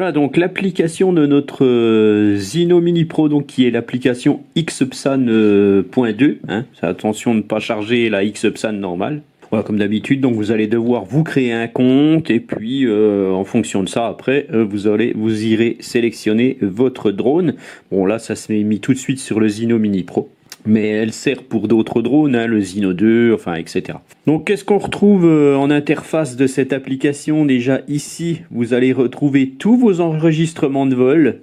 Voilà donc l'application de notre Zino Mini Pro, donc qui est l'application Xupsan.2. Attention de ne pas charger la Xupsan normale. Voilà, comme d'habitude, donc vous allez devoir vous créer un compte et puis en fonction de ça, après vous irez sélectionner votre drone. Bon là, ça se met mis tout de suite sur le Zino Mini Pro. Mais elle sert pour d'autres drones, le Zino 2, enfin, etc. Donc, qu'est-ce qu'on retrouve en interface de cette application? Déjà, ici, vous allez retrouver tous vos enregistrements de vol,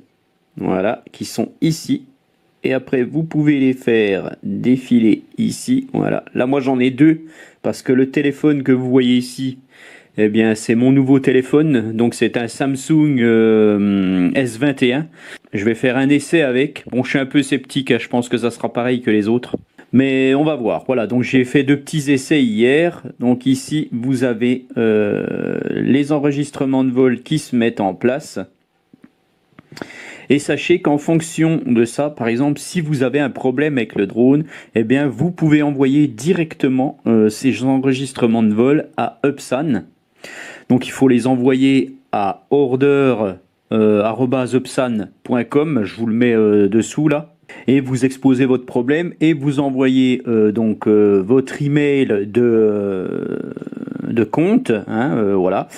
voilà, qui sont ici. Et après, vous pouvez les faire défiler ici, voilà. Là, moi, j'en ai deux, parce que le téléphone que vous voyez ici, eh bien, c'est mon nouveau téléphone, donc c'est un Samsung S21. Je vais faire un essai avec. Bon, je suis un peu sceptique, je pense que ça sera pareil que les autres. Mais on va voir. Voilà, donc j'ai fait 2 petits essais hier. Donc ici, vous avez les enregistrements de vol qui se mettent en place. Et sachez qu'en fonction de ça, par exemple, si vous avez un problème avec le drone, eh bien, vous pouvez envoyer directement ces enregistrements de vol à Upsan. Donc il faut les envoyer à order@upsan.com, je vous le mets dessous là, et vous exposez votre problème et vous envoyez votre email de compte, voilà,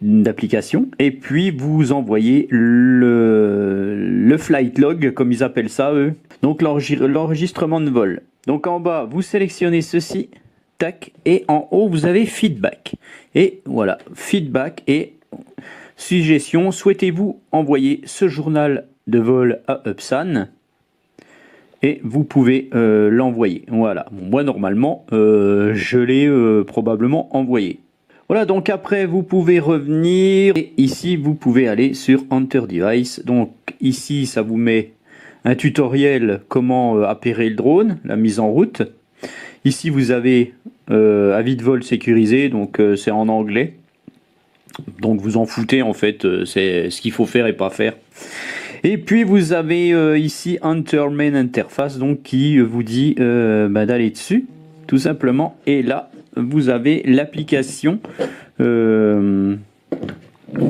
d'application, et puis vous envoyez le flight log, comme ils appellent ça eux, donc l'enregistrement de vol. Donc en bas, vous sélectionnez ceci. Tac, et en haut vous avez feedback, et voilà, feedback et suggestion. Souhaitez-vous envoyer ce journal de vol à Upsan? Et vous pouvez l'envoyer. Voilà, bon, moi normalement je l'ai probablement envoyé. Voilà, donc après vous pouvez revenir et ici vous pouvez aller sur Enter Device. Donc ici ça vous met un tutoriel comment appairer le drone, la mise en route. Ici vous avez avis de vol sécurisé, donc c'est en anglais. Donc vous en foutez en fait, c'est ce qu'il faut faire et pas faire. Et puis vous avez ici Enter Main Interface, donc qui vous dit d'aller dessus, tout simplement. Et là vous avez l'application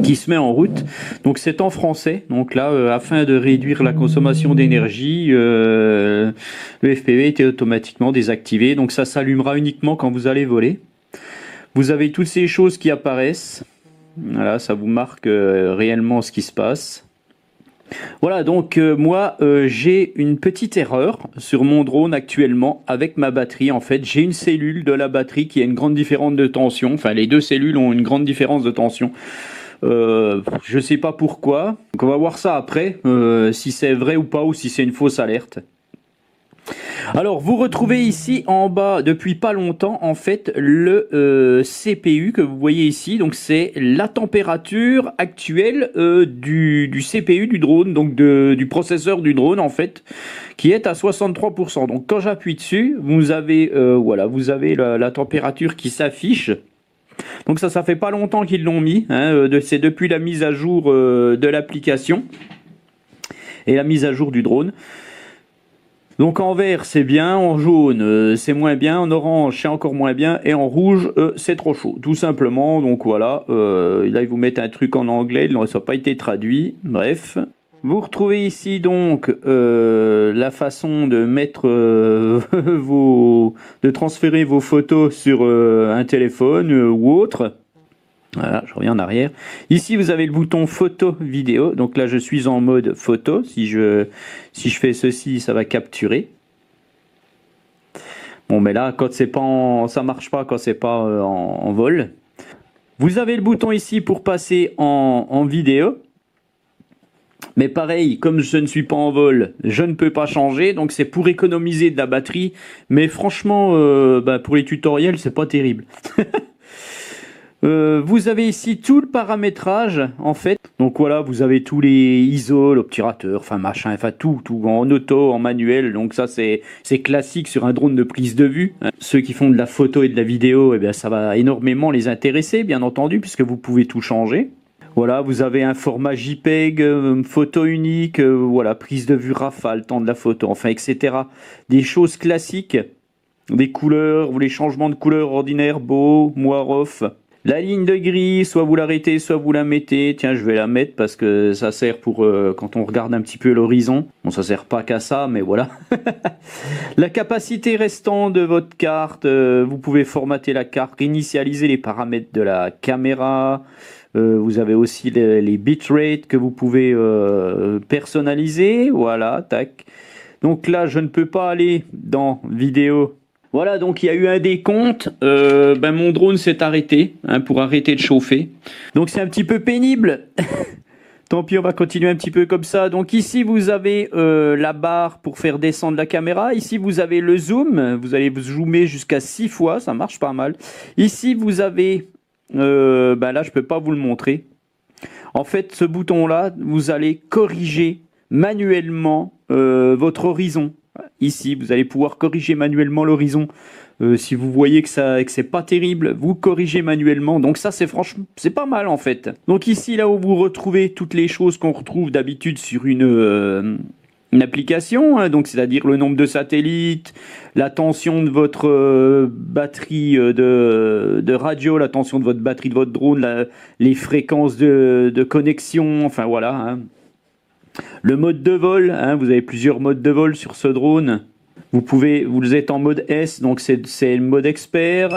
qui se met en route. Donc c'est en français. Donc là, afin de réduire la consommation d'énergie, le FPV était automatiquement désactivé. Donc ça s'allumera uniquement quand vous allez voler. Vous avez toutes ces choses qui apparaissent. Voilà, ça vous marque réellement ce qui se passe. Voilà, donc moi j'ai une petite erreur sur mon drone actuellement avec ma batterie. En fait, j'ai une cellule de la batterie qui a une grande différence de tension. Enfin, les deux cellules ont une grande différence de tension. Je sais pas pourquoi. Donc on va voir ça après, si c'est vrai ou pas, ou si c'est une fausse alerte. Alors vous retrouvez ici en bas depuis pas longtemps en fait le CPU que vous voyez ici. Donc c'est la température actuelle du CPU du drone, donc du processeur du drone en fait, qui est à 63%. Donc quand j'appuie dessus, vous avez voilà, vous avez la température qui s'affiche. Donc ça fait pas longtemps qu'ils l'ont mis, c'est depuis la mise à jour de l'application et la mise à jour du drone. Donc en vert c'est bien, en jaune c'est moins bien, en orange c'est encore moins bien, et en rouge c'est trop chaud, tout simplement. Donc voilà, là ils vous mettent un truc en anglais, ça n'a pas été traduit, bref. Vous retrouvez ici donc la façon de mettre de transférer vos photos sur un téléphone ou autre. Voilà, je reviens en arrière. Ici, vous avez le bouton photo vidéo. Donc là, je suis en mode photo. Si je fais ceci, ça va capturer. Bon, mais là, quand c'est pas ça marche pas quand c'est pas en vol. Vous avez le bouton ici pour passer en vidéo. Mais pareil, comme je ne suis pas en vol, je ne peux pas changer. Donc c'est pour économiser de la batterie. Mais franchement, pour les tutoriels, c'est pas terrible. Vous avez ici tout le paramétrage en fait. Donc voilà, vous avez tous les ISO, l'obturateur, enfin machin, enfin tout en auto, en manuel. Donc ça c'est classique sur un drone de prise de vue. Ceux qui font de la photo et de la vidéo, eh bien ça va énormément les intéresser, bien entendu, puisque vous pouvez tout changer. Voilà, vous avez un format JPEG, photo unique, voilà, prise de vue rafale, temps de la photo, enfin etc. Des choses classiques, des couleurs, les changements de couleurs ordinaires, beau, noir, off. La ligne de grille, soit vous l'arrêtez, soit vous la mettez. Tiens, je vais la mettre parce que ça sert pour quand on regarde un petit peu l'horizon. Bon, ça sert pas qu'à ça, mais voilà. La capacité restante de votre carte, vous pouvez formater la carte, initialiser les paramètres de la caméra. Vous avez aussi les bitrates que vous pouvez personnaliser. Voilà, tac. Donc là, je ne peux pas aller dans vidéo. Voilà, donc il y a eu un décompte. Mon drone s'est arrêté pour arrêter de chauffer. Donc c'est un petit peu pénible. Tant pis, on va continuer un petit peu comme ça. Donc ici, vous avez la barre pour faire descendre la caméra. Ici, vous avez le zoom. Vous allez vous zoomer jusqu'à 6 fois. Ça marche pas mal. Ici, vous avez... là, je peux pas vous le montrer. En fait, ce bouton-là, vous allez corriger manuellement votre horizon. Ici, vous allez pouvoir corriger manuellement l'horizon. Si vous voyez que c'est pas terrible, vous corrigez manuellement. Donc ça, c'est franchement, c'est pas mal en fait. Donc ici, là où vous retrouvez toutes les choses qu'on retrouve d'habitude sur une application, donc c'est-à-dire le nombre de satellites, la tension de votre batterie de radio, la tension de votre batterie de votre drone, les fréquences de connexion, enfin voilà. Le mode de vol, vous avez plusieurs modes de vol sur ce drone. Vous êtes en mode S, donc c'est le mode expert.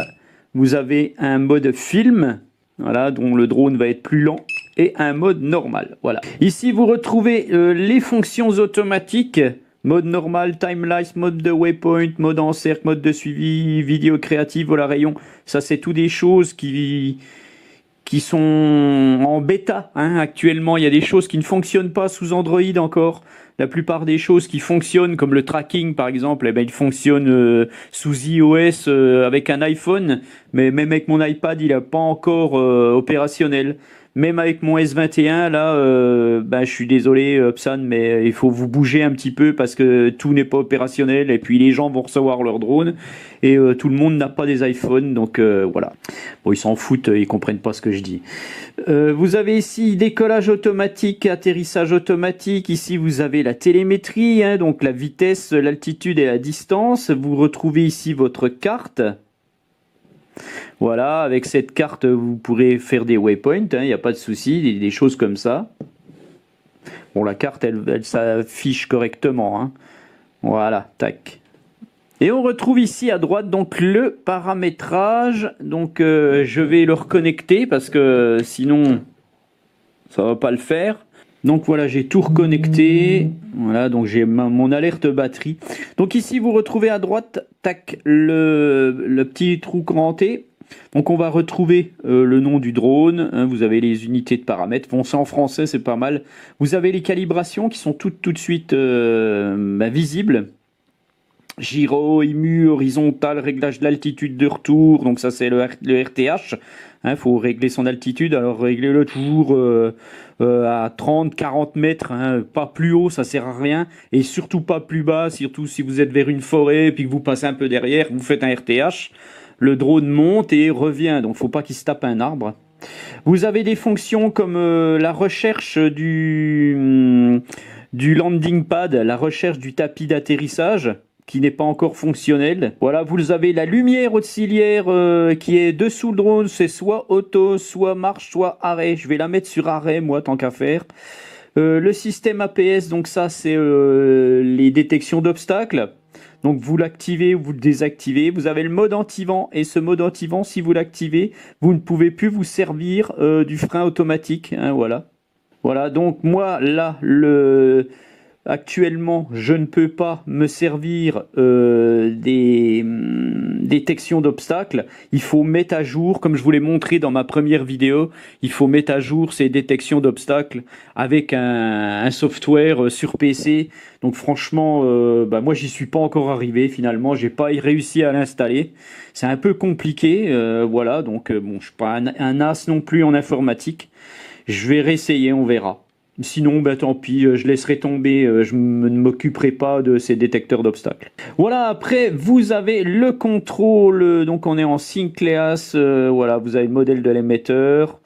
Vous avez un mode film, voilà, dont le drone va être plus lent, et un mode normal. Voilà. Ici, vous retrouvez les fonctions automatiques. Mode normal, time-lapse, mode de waypoint, mode encercle, mode de suivi, vidéo créative, voilà rayon. Ça, c'est tout des choses qui sont en bêta actuellement. Il y a des choses qui ne fonctionnent pas sous Android encore. La plupart des choses qui fonctionnent, comme le tracking par exemple, il fonctionne sous iOS avec un iPhone, mais même avec mon iPad, il n'est pas encore opérationnel. Même avec mon S21, là, je suis désolé, Psan, mais il faut vous bouger un petit peu parce que tout n'est pas opérationnel et puis les gens vont recevoir leur drone et tout le monde n'a pas des iPhones, donc voilà. Bon, ils s'en foutent, ils comprennent pas ce que je dis. Vous avez ici décollage automatique, atterrissage automatique. Ici, vous avez la télémétrie, donc la vitesse, l'altitude et la distance. Vous retrouvez ici votre carte. Voilà, avec cette carte, vous pourrez faire des waypoints, il n'y a pas de souci, des choses comme ça. Bon, la carte, elle s'affiche correctement. Voilà, tac. Et on retrouve ici à droite donc le paramétrage. Donc je vais le reconnecter parce que sinon ça va pas le faire. Donc voilà, j'ai tout reconnecté. Voilà, donc j'ai mon alerte batterie. Donc ici vous retrouvez à droite, tac, le petit trou cranté. Donc on va retrouver le nom du drone, vous avez les unités de paramètres, bon c'est en français, c'est pas mal. Vous avez les calibrations qui sont tout de suite visibles. Gyro, IMU, horizontal, réglage de l'altitude de retour, donc ça c'est le RTH. Faut régler son altitude, alors réglez-le toujours à 30-40 mètres, pas plus haut, ça sert à rien, et surtout pas plus bas, surtout si vous êtes vers une forêt, puis que vous passez un peu derrière, vous faites un RTH. Le drone monte et revient, donc faut pas qu'il se tape un arbre. Vous avez des fonctions comme la recherche du landing pad, la recherche du tapis d'atterrissage, qui n'est pas encore fonctionnel. Voilà, vous avez la lumière auxiliaire qui est dessous le drone, c'est soit auto, soit marche, soit arrêt. Je vais la mettre sur arrêt, moi, tant qu'à faire. Le système APS, donc ça, c'est les détections d'obstacles. Donc vous l'activez ou vous le désactivez. Vous avez le mode anti-vent et ce mode anti-vent, si vous l'activez, vous ne pouvez plus vous servir du frein automatique. Voilà. Voilà, donc moi là, actuellement, je ne peux pas me servir des détections d'obstacles. Il faut mettre à jour, comme je vous l'ai montré dans ma première vidéo, il faut mettre à jour ces détections d'obstacles avec un software sur PC. Donc franchement, moi j'y suis pas encore arrivé finalement, j'ai pas réussi à l'installer. C'est un peu compliqué, voilà. Donc bon, je suis pas un as non plus en informatique. Je vais réessayer, on verra. Sinon, tant pis, je laisserai tomber, je ne m'occuperai pas de ces détecteurs d'obstacles. Voilà, après, vous avez le contrôle, donc on est en Synclass, voilà, vous avez le modèle de l'émetteur.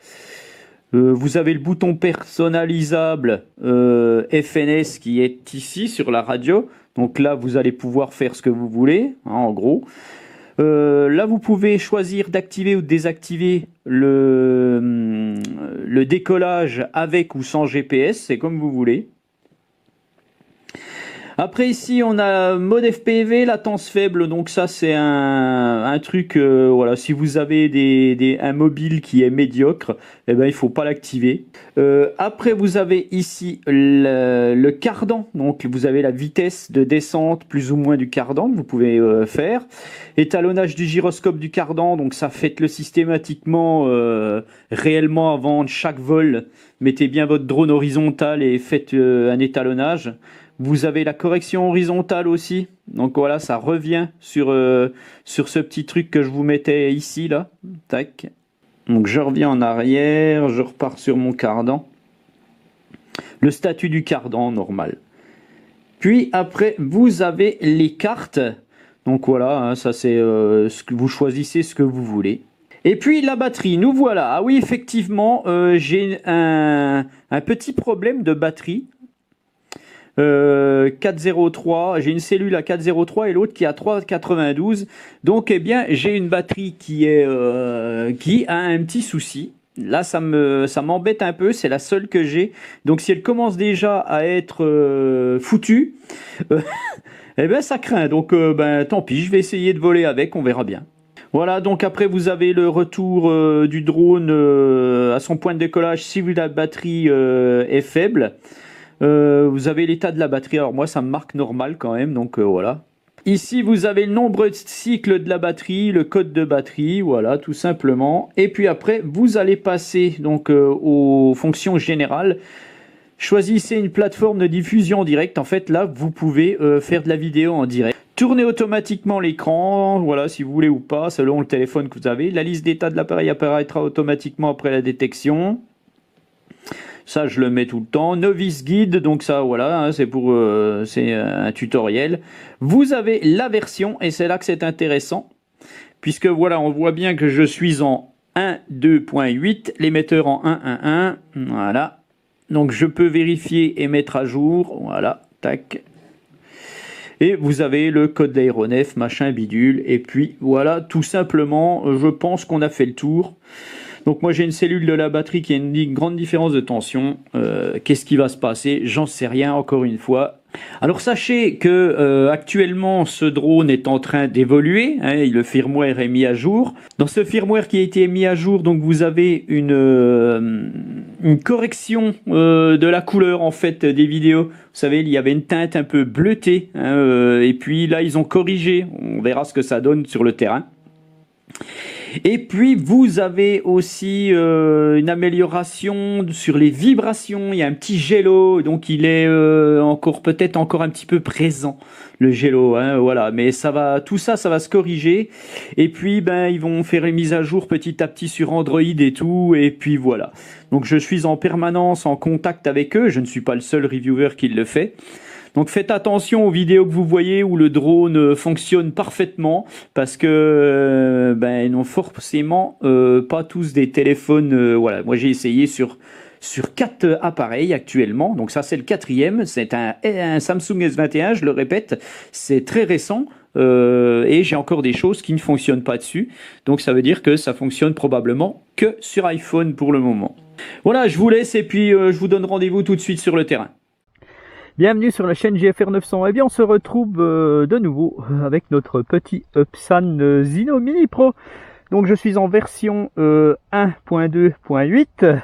Vous avez le bouton personnalisable FNS qui est ici sur la radio. Donc là, vous allez pouvoir faire ce que vous voulez, en gros. Là, vous pouvez choisir d'activer ou de désactiver le décollage avec ou sans GPS, c'est comme vous voulez. Après ici on a mode FPV, latence faible, donc ça c'est un truc, voilà, si vous avez un mobile qui est médiocre, eh ben il faut pas l'activer. Après vous avez ici le cardan, donc vous avez la vitesse de descente plus ou moins du cardan que vous pouvez faire. Étalonnage du gyroscope du cardan, donc ça faites-le systématiquement, réellement avant chaque vol. Mettez bien votre drone horizontal et faites un étalonnage. Vous avez la correction horizontale aussi. Donc voilà, ça revient sur ce petit truc que je vous mettais ici, là. Tac. Donc je reviens en arrière, je repars sur mon cardan. Le statut du cardan, normal. Puis après, vous avez les cartes. Donc voilà, hein, ça c'est ce que vous choisissez ce que vous voulez. Et puis la batterie, nous voilà. Ah oui, effectivement, j'ai un petit problème de batterie. 403, j'ai une cellule à 403 et l'autre qui est à 392. Donc eh bien j'ai une batterie qui a un petit souci. Là ça m'embête un peu, c'est la seule que j'ai. Donc si elle commence déjà à être foutue, eh ben ça craint. Donc tant pis, je vais essayer de voler avec, on verra bien. Voilà, donc après vous avez le retour du drone à son point de décollage si la batterie est faible. Vous avez l'état de la batterie, alors moi ça me marque normal quand même, donc voilà. Ici vous avez le nombre de cycles de la batterie, le code de batterie, voilà tout simplement. Et puis après vous allez passer donc aux fonctions générales. Choisissez une plateforme de diffusion en direct, en fait là vous pouvez faire de la vidéo en direct. Tournez automatiquement l'écran, voilà si vous voulez ou pas, selon le téléphone que vous avez. La liste d'état de l'appareil apparaîtra automatiquement après la détection. Ça, je le mets tout le temps. Novice guide, donc ça, voilà, hein, c'est un tutoriel. Vous avez la version, et c'est là que c'est intéressant, puisque voilà, on voit bien que je suis en 1.2.8, l'émetteur en 1.1.1, voilà. Donc je peux vérifier et mettre à jour, voilà, tac. Et vous avez le code d'aéronef, machin, bidule, et puis voilà, tout simplement, je pense qu'on a fait le tour. Donc moi j'ai une cellule de la batterie qui a une grande différence de tension. Qu'est-ce qui va se passer? J'en sais rien encore une fois. Alors sachez que actuellement ce drone est en train d'évoluer, hein, le firmware est mis à jour. Dans ce firmware qui a été mis à jour, donc vous avez une correction de la couleur en fait des vidéos. Vous savez, il y avait une teinte un peu bleutée, hein, et puis là ils ont corrigé. On verra ce que ça donne sur le terrain. Et puis vous avez aussi une amélioration sur les vibrations. Il y a un petit gélo, donc il est peut-être encore un petit peu présent, le gélo, hein, voilà. Mais ça va, tout ça, ça va se corriger. Et puis ils vont faire les mises à jour petit à petit sur Android et tout. Et puis voilà. Donc je suis en permanence en contact avec eux. Je ne suis pas le seul reviewer qui le fait. Donc faites attention aux vidéos que vous voyez où le drone fonctionne parfaitement, parce que ils n'ont forcément pas tous des téléphones. Voilà, moi j'ai essayé sur 4 appareils actuellement, donc ça c'est le 4e, c'est un Samsung S21, je le répète, c'est très récent. Et j'ai encore des choses qui ne fonctionnent pas dessus, donc ça veut dire que ça fonctionne probablement que sur iPhone pour le moment. Voilà, je vous laisse et puis je vous donne rendez-vous tout de suite sur le terrain. Bienvenue sur la chaîne JFR 900. Eh bien, on se retrouve de nouveau avec notre petit Upsan Zino Mini Pro. Donc, je suis en version 1.2.8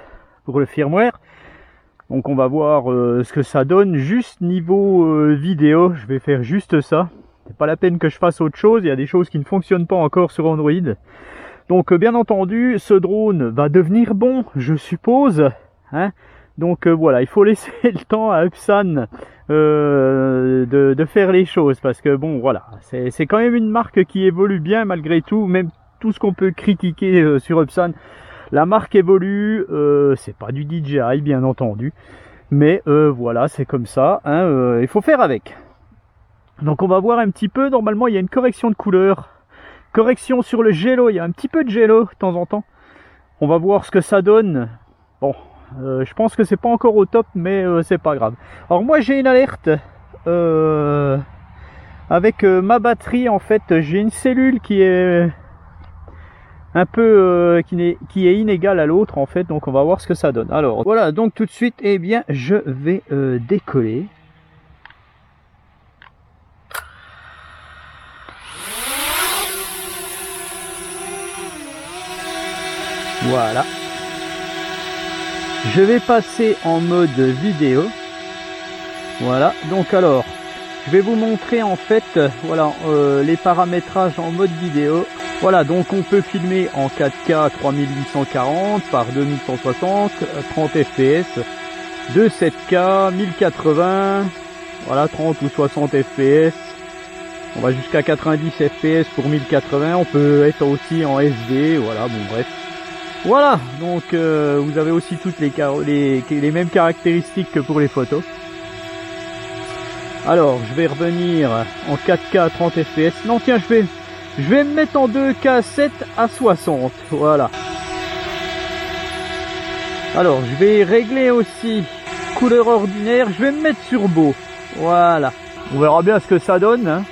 pour le firmware. Donc, on va voir ce que ça donne juste niveau vidéo. Je vais faire juste ça. C'est pas la peine que je fasse autre chose. Il y a des choses qui ne fonctionnent pas encore sur Android. Donc, bien entendu, ce drone va devenir bon, je suppose, hein. Donc voilà, il faut laisser le temps à Upsan de faire les choses, parce que bon voilà, c'est quand même une marque qui évolue bien malgré tout, même tout ce qu'on peut critiquer sur Upsan. La marque évolue, c'est pas du DJI bien entendu, mais voilà, c'est comme ça, hein, il faut faire avec. Donc on va voir un petit peu, normalement il y a une correction de couleur, correction sur le gélo, il y a un petit peu de gélo de temps en temps. On va voir ce que ça donne. Bon. Je pense que c'est pas encore au top, mais c'est pas grave. Alors moi j'ai une alerte avec ma batterie. En fait, j'ai une cellule qui est un peu qui est inégale à l'autre en fait, donc on va voir ce que ça donne. Alors voilà, donc tout de suite, eh bien je vais décoller. Voilà. Je vais passer en mode vidéo. Voilà, donc alors, je vais vous montrer en fait, voilà, les paramétrages en mode vidéo. Voilà, donc on peut filmer en 4K 3840 par 2160, 30 fps, de 7K, 1080, voilà, 30 ou 60 fps. On va jusqu'à 90 fps pour 1080, on peut être aussi en SD, voilà, bon bref. Voilà, donc vous avez aussi toutes les mêmes caractéristiques que pour les photos. Alors, je vais revenir en 4K 30 fps. Non, tiens, je vais me mettre en 2K 7 à 60. Voilà. Alors, je vais régler aussi couleur ordinaire. Je vais me mettre sur beau. Voilà. On verra bien ce que ça donne, hein.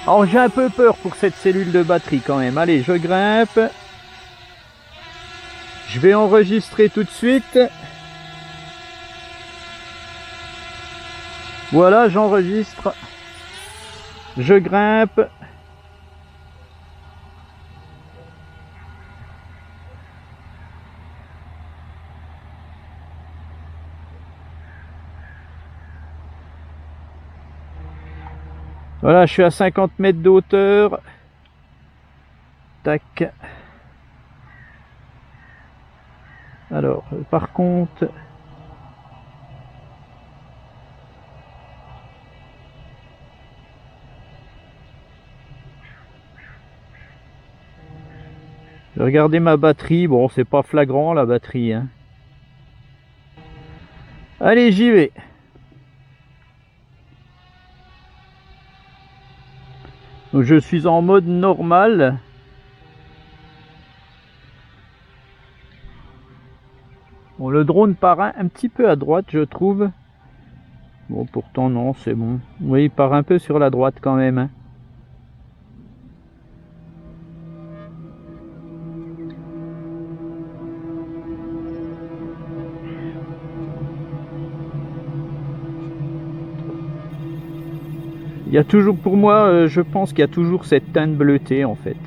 Alors, j'ai un peu peur pour cette cellule de batterie quand même. Allez, je grimpe. Je vais enregistrer tout de suite. Voilà, j'enregistre. Je grimpe. Voilà, je suis à 50 mètres de hauteur. Tac. Alors, par contre... Regardez ma batterie. Bon, c'est pas flagrant la batterie, hein. Allez, j'y vais. Donc, je suis en mode normal. Bon, le drone part un petit peu à droite, je trouve. Bon, pourtant, non, c'est bon. Oui, il part un peu sur la droite quand même, hein. Il y a toujours, pour moi, je pense qu'il y a toujours cette teinte bleutée en fait.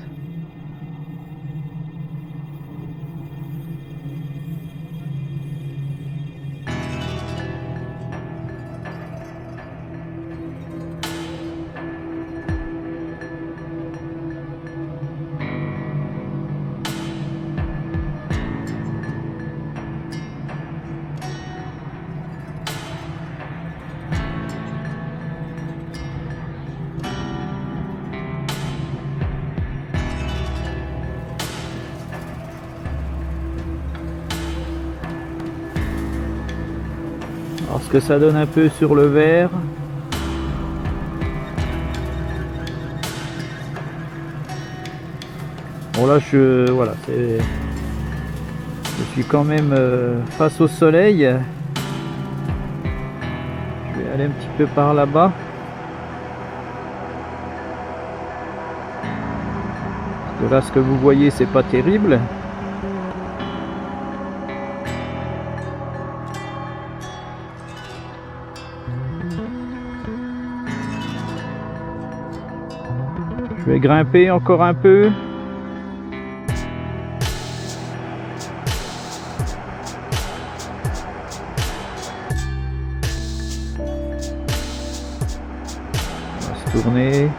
Alors, ce que ça donne un peu sur le verre. Bon là, voilà, je suis quand même face au soleil. Je vais aller un petit peu par là-bas. Parce que là, ce que vous voyez, c'est pas terrible. Je vais grimper encore un peu. On va se tourner.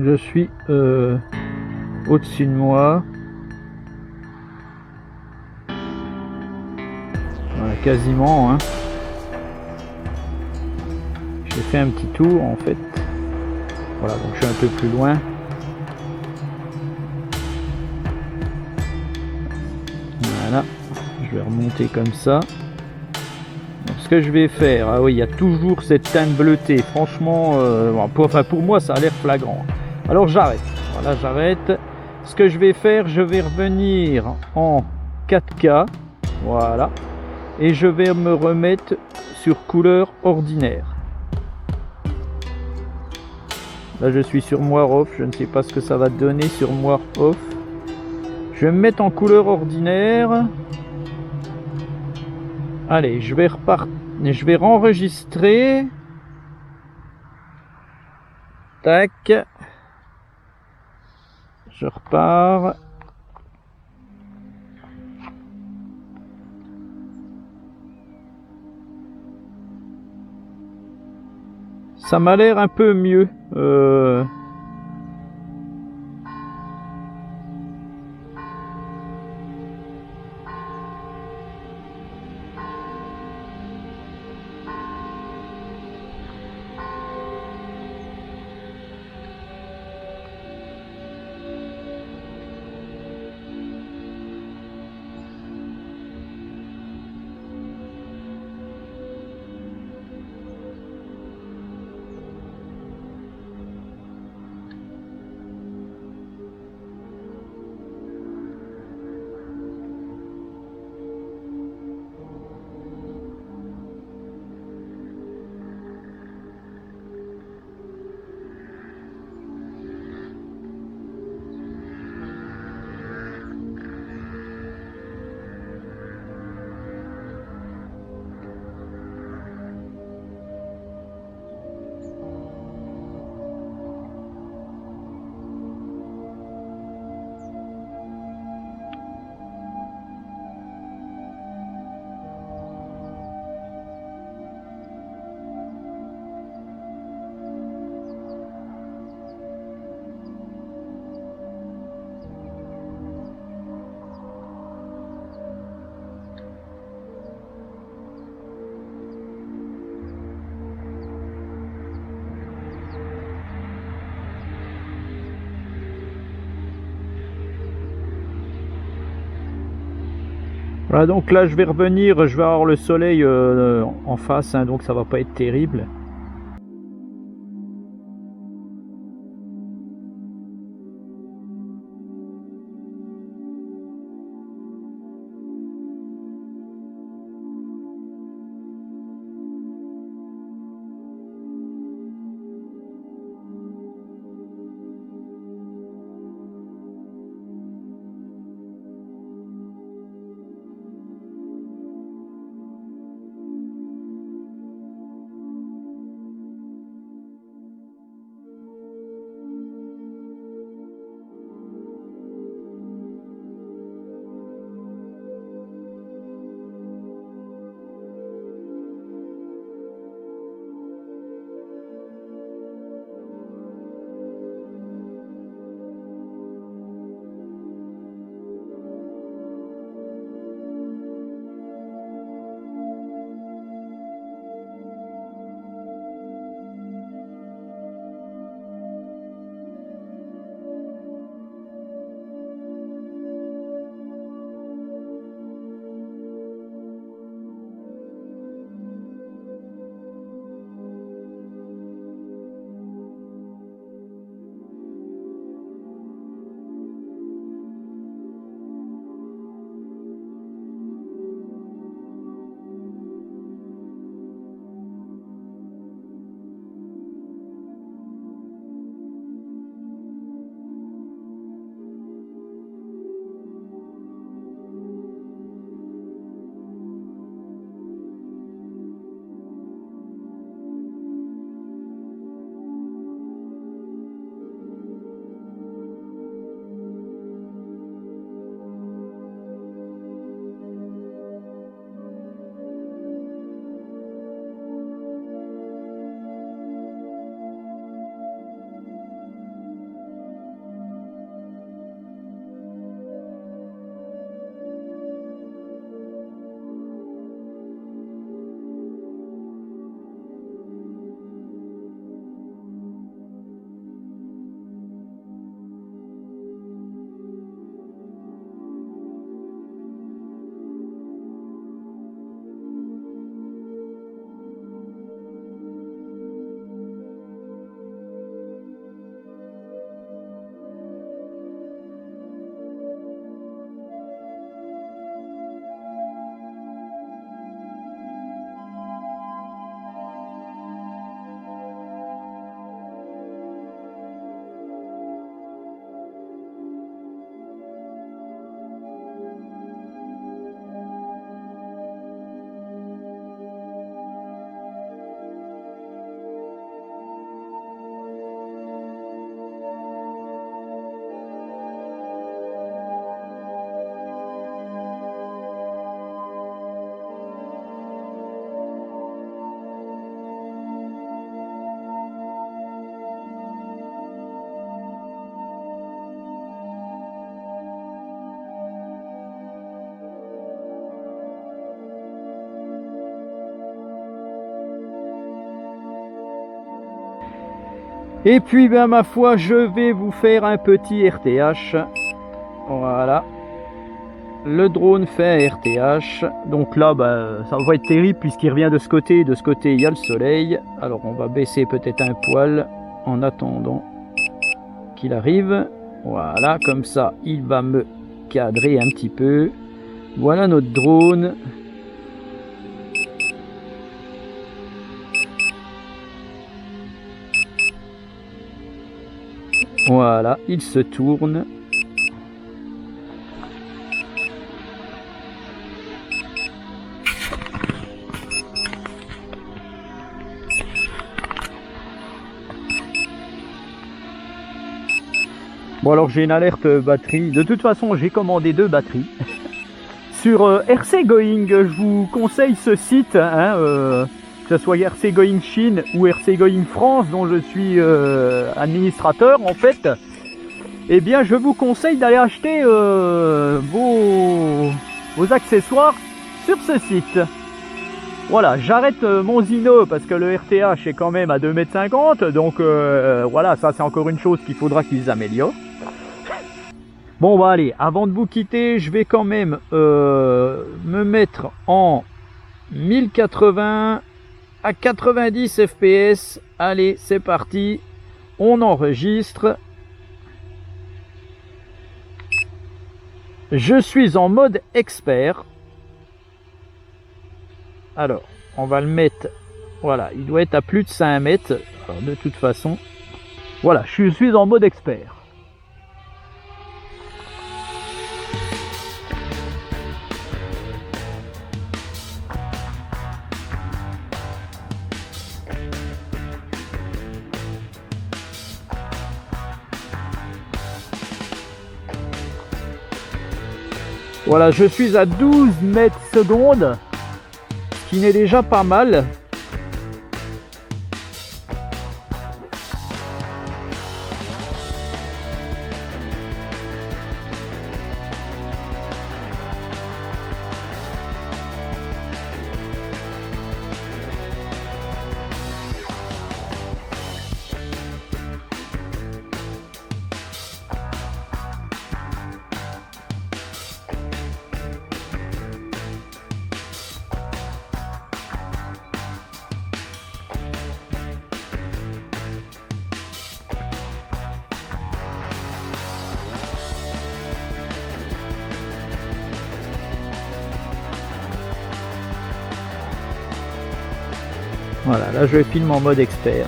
je suis au-dessus de moi. Voilà, quasiment, hein. J'ai fait un petit tour en fait. Voilà, donc je suis un peu plus loin. Voilà, je vais remonter comme ça. Donc, ce que je vais faire, ah oui, il y a toujours cette teinte bleutée. Franchement, pour moi, ça a l'air flagrant. Alors j'arrête. Voilà, j'arrête. Ce que je vais faire, je vais revenir en 4K. Voilà. Et je vais me remettre sur couleur ordinaire. Là, je suis sur Moire Off. Je ne sais pas ce que ça va donner sur Moire Off. Je vais me mettre en couleur ordinaire. Allez, je vais enregistrer. Tac. Je repars. Ça m'a l'air un peu mieux. Voilà, donc là je vais revenir, je vais avoir le soleil en face, hein, donc ça va pas être terrible. Et puis, ben, ma foi, je vais vous faire un petit RTH. Voilà. Le drone fait un RTH. Donc là, ben, ça va être terrible puisqu'il revient de ce côté. De ce côté, il y a le soleil. Alors, on va baisser peut-être un poil en attendant qu'il arrive. Voilà, comme ça, il va me cadrer un petit peu. Voilà notre drone. Voilà, il se tourne. Bon, alors j'ai une alerte batterie. De toute façon, j'ai commandé 2 batteries. Sur RC Going, je vous conseille ce site, hein, que ce soit RC Going Chine ou RC Going France, dont je suis administrateur en fait. Eh bien, je vous conseille d'aller acheter vos accessoires sur ce site. Voilà, j'arrête mon Zino parce que le RTH est quand même à 2,50 m. Donc voilà, ça c'est encore une chose qu'il faudra qu'ils améliorent. Bon bah allez, avant de vous quitter, je vais quand même me mettre en 1080 à 90 fps. Allez, c'est parti, on enregistre. Je suis en mode expert. Alors, on va le mettre, voilà, il doit être à plus de 5 mètres. Alors, de toute façon, voilà, je suis en mode expert. Voilà, je suis à 12 mètres secondes, ce qui n'est déjà pas mal. Voilà, là je filme en mode expert.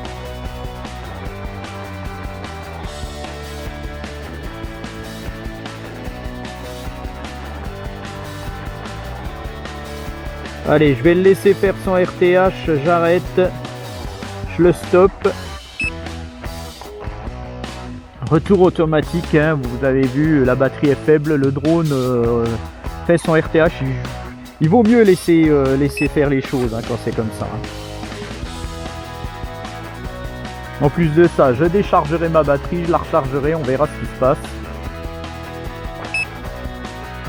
Allez, je vais le laisser faire son RTH, j'arrête, je le stoppe. Retour automatique, hein, vous avez vu, la batterie est faible, le drone fait son RTH. Il vaut mieux laisser faire les choses hein, quand c'est comme ça. Hein. En plus de ça, je déchargerai ma batterie, je la rechargerai, on verra ce qui se passe.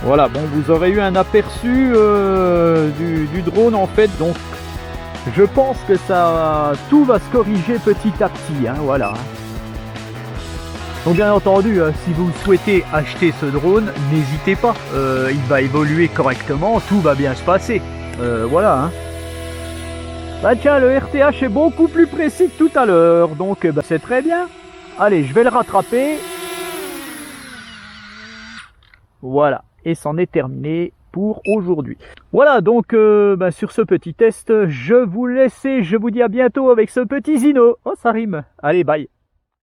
Voilà, bon, vous aurez eu un aperçu du drone en fait, donc je pense que ça, tout va se corriger petit à petit, hein, voilà. Donc bien entendu, si vous souhaitez acheter ce drone, n'hésitez pas, il va évoluer correctement, tout va bien se passer, voilà. Hein. Bah tiens, le RTH est beaucoup plus précis que tout à l'heure, donc bah, c'est très bien. Allez, je vais le rattraper. Voilà, et c'en est terminé pour aujourd'hui. Voilà, donc bah, sur ce petit test, je vous laisse et je vous dis à bientôt avec ce petit Zino. Oh, ça rime. Allez, bye.